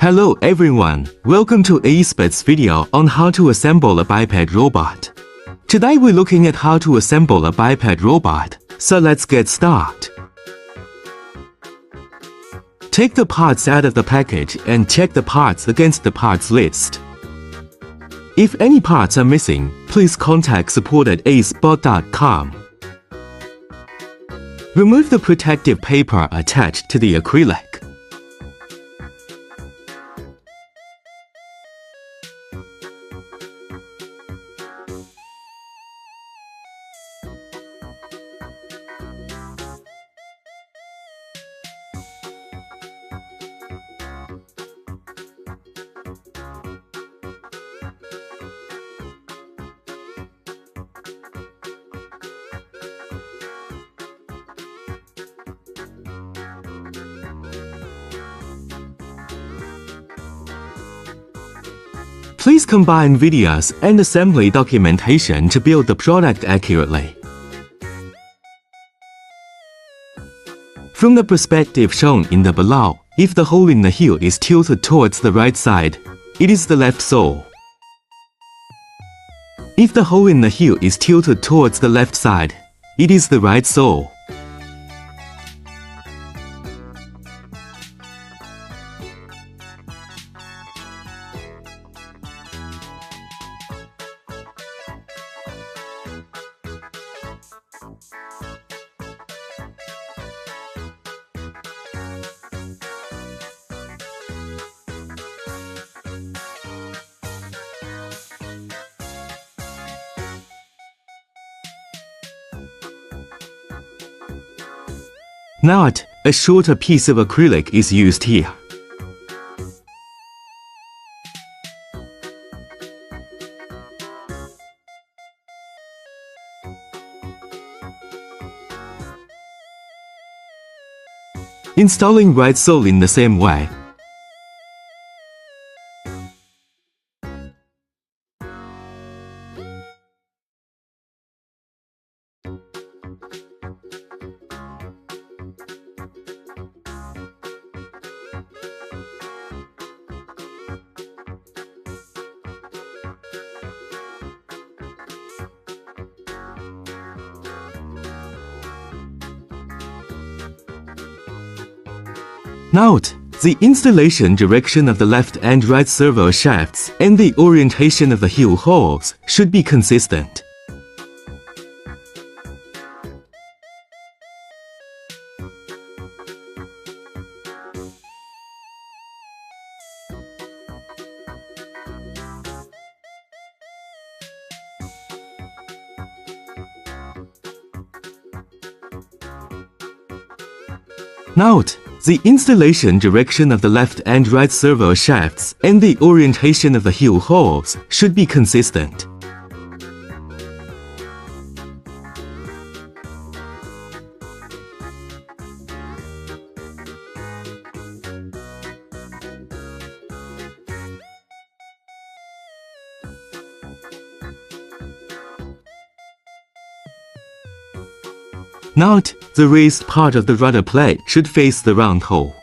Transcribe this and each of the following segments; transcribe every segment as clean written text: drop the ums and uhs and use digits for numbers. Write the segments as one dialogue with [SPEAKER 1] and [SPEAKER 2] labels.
[SPEAKER 1] Hello everyone, welcome to ACEBOTT's video on how to assemble a biped robot. Today we're looking at how to assemble a biped robot, so let's get started. Take the parts out of the package and check the parts against the parts list. If any parts are missing, please contact support at ACEBOTT.com. Remove the protective paper attached to the acrylic. Please combine videos and assembly documentation to build the product accurately. From the perspective shown in the below, if the hole in the heel is tilted towards the right side, it is the left sole. If the hole in the heel is tilted towards the left side, it is the right sole. Note, a shorter piece of acrylic is used here. Installing right sole in the same way. Note, the installation direction of the left and right servo shafts and the orientation of the heel holes should be consistent. Note, the installation direction of the left and right servo shafts and the orientation of the heel holes should be consistent. Note, the raised part of the rudder plate should face the round hole.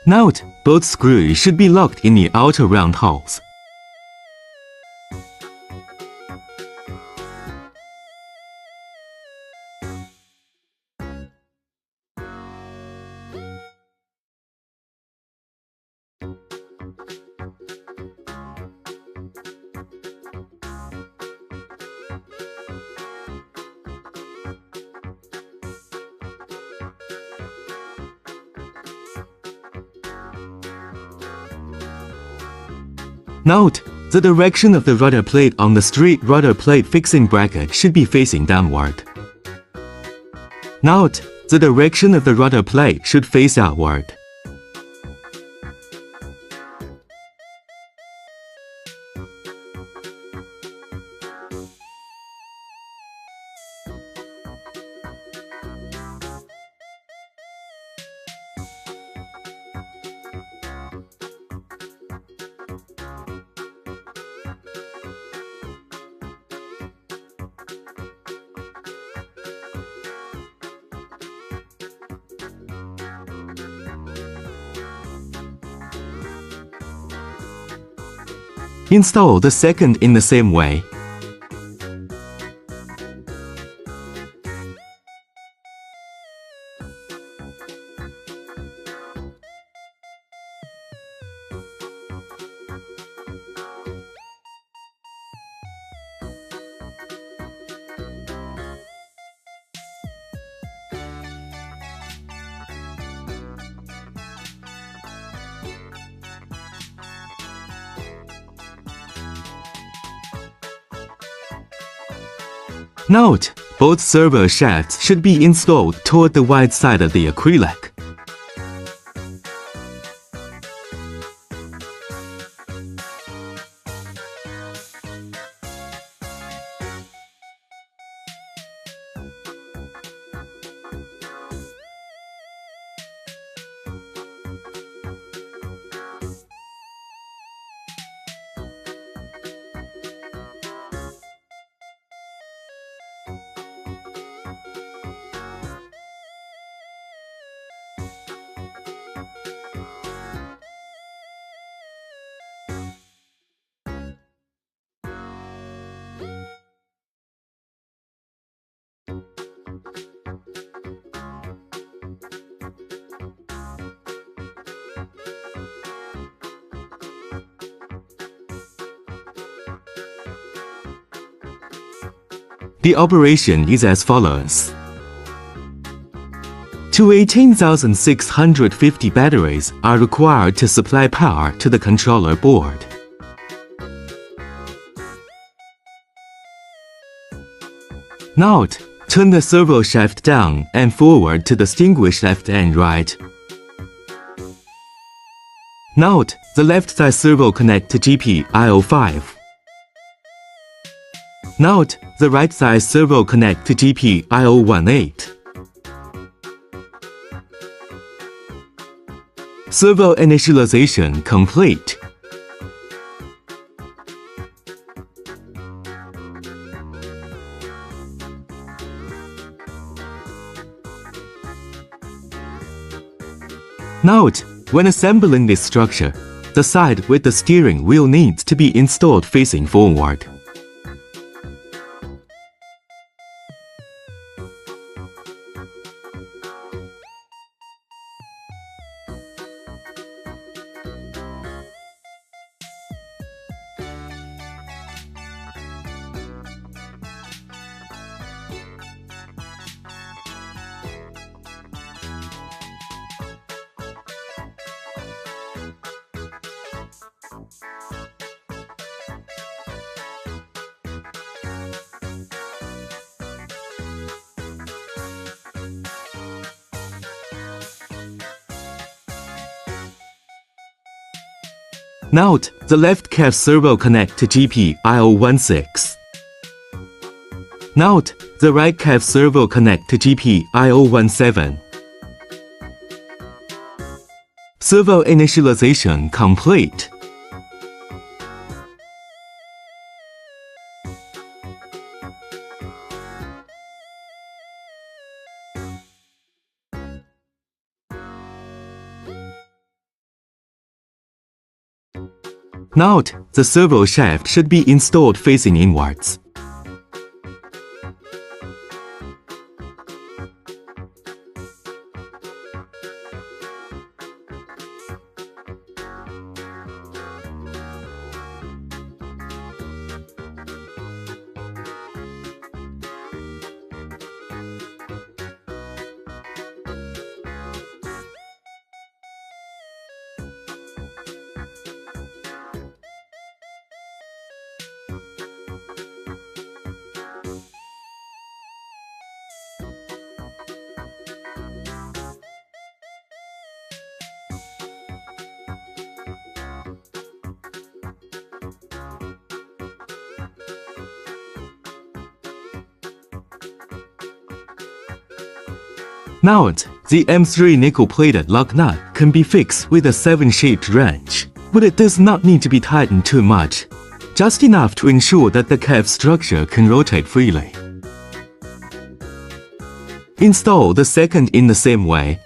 [SPEAKER 1] Note, both screws should be locked in the outer round holes. Note: the direction of the rudder plate on the straight rudder plate fixing bracket should be facing downward. Note: the direction of the rudder plate should face outward. Install the second in the same way. Note: both servo shafts should be installed toward the wide side of the acrylic. The operation is as follows. Two 18,650 batteries are required to supply power to the controller board. Note: turn the servo shaft down and forward to distinguish left and right. Note: the left side servo connect to GPIO5. Note: the right side servo connect to GPIO18. Servo initialization complete. Note: when assembling this structure, the side with the steering wheel needs to be installed facing forward. Note: the left cab servo connect to GPIO16. Note: the right cab servo connect to GPIO17. Servo initialization complete. Note: the servo shaft should be installed facing inwards. Note: the M3 nickel-plated lock nut can be fixed with a 7-shaped wrench, but it does not need to be tightened too much, just enough to ensure that the cap structure can rotate freely. Install the second in the same way.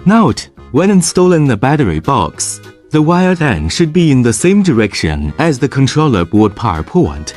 [SPEAKER 1] Note: when installing the battery box, the wired end should be in the same direction as the controller board power port.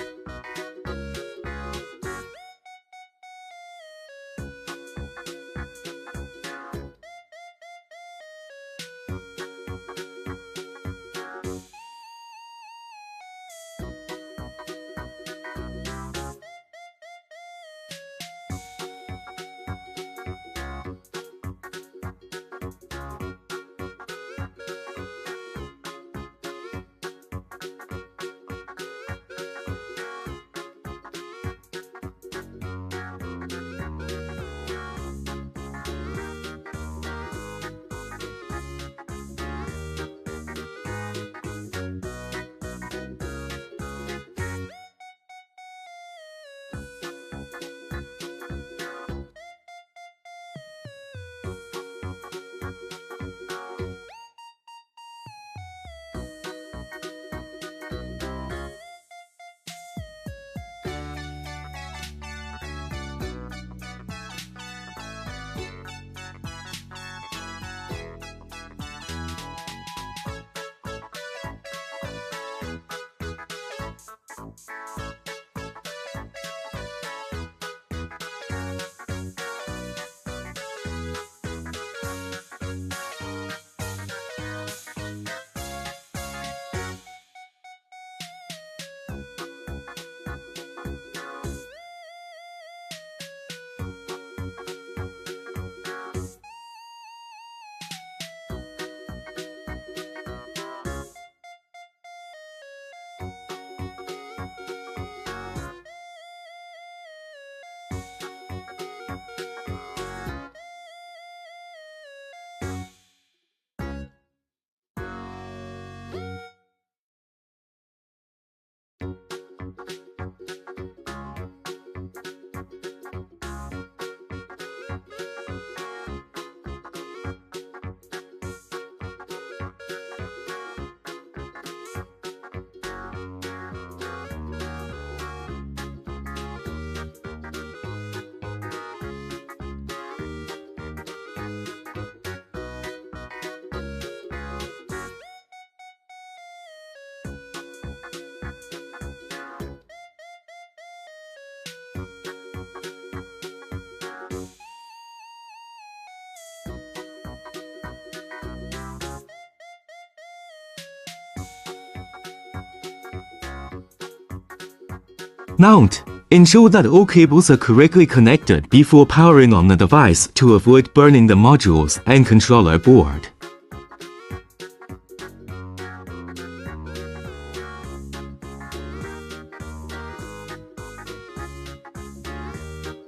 [SPEAKER 1] Note: ensure that all cables are correctly connected before powering on the device to avoid burning the modules and controller board.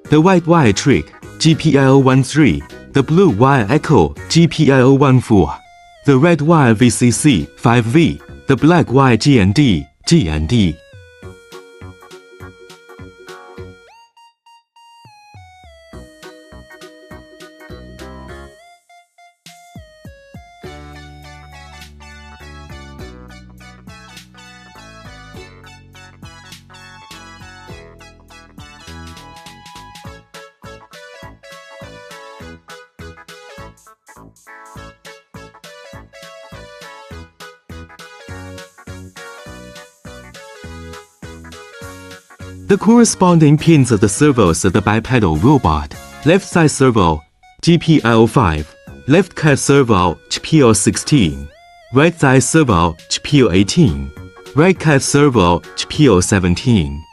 [SPEAKER 1] The white wire trick, GPL13, the blue wire echo GPIO14, the red wire VCC 5V, the black wire GND. The corresponding pins of the servos of the bipedal robot: left side servo GPIO5, left cat servo GPIO16, right side servo GPIO18, right cat servo GPIO17.